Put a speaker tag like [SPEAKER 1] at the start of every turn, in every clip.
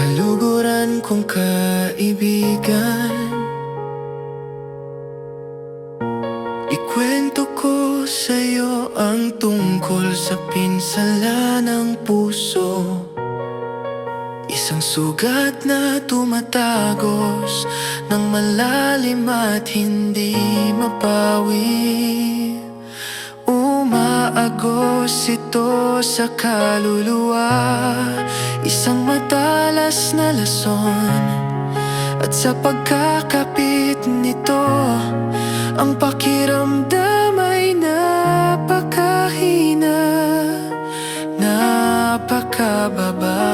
[SPEAKER 1] Kaluguran kong kaibigan, ikwento ko sa'yo ang tungkol sa pinsala ng puso. Isang sugat na tumatagos ng malalim at hindi mapawi. Umaagos ito sa kaluluwa, isang matalas na lason. At sa pagkakapit nito, ang pakiramdam ay napakahina, napakababa.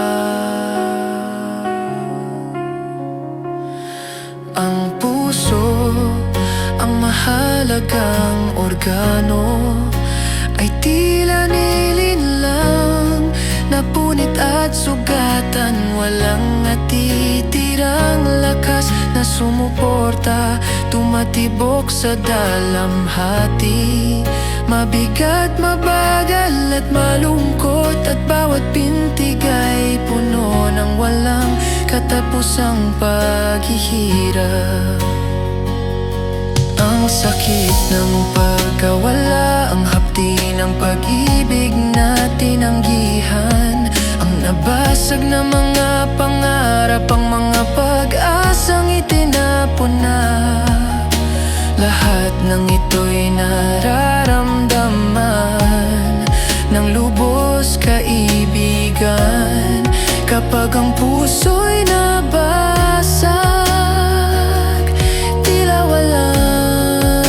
[SPEAKER 1] Ang puso, ang mahalagang organo, ay tila nilinlang, napunit at sugatan. Walang natitirang lakas na sumuporta, tumatibok sa dalamhati. Mabigat, mabagal at malungkot, at bawat pintig ay puno ng walang katapusang paghihirap. Ang sakit ng pagkawala, ang hapdi ng pag-ibig na tinanggihan, ang nabasag na mga pangarap, ang mga pag-asang itinapon na. Lahat ng ito'y nararamdaman ng lubos, kaibigan, kapag ang puso'y nabasag. Tila walang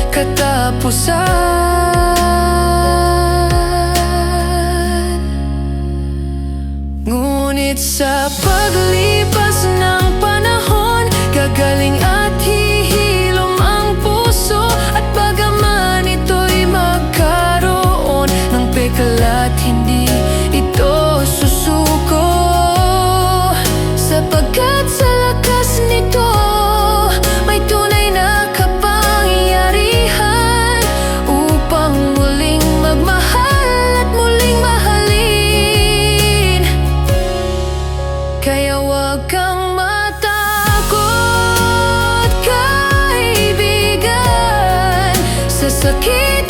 [SPEAKER 1] katapusan. Ngunit sa paglipas ng panahon, gagaling at hihilom ang puso. At bagaman ito'y magkaroon ng peklat, hindi ito susuko, sapagkat sa lakas nito may tunay na kapangyarihan upang muling magmahal at muling mahalin. Kaya huwag kang matakot, kaibigan, sa sakit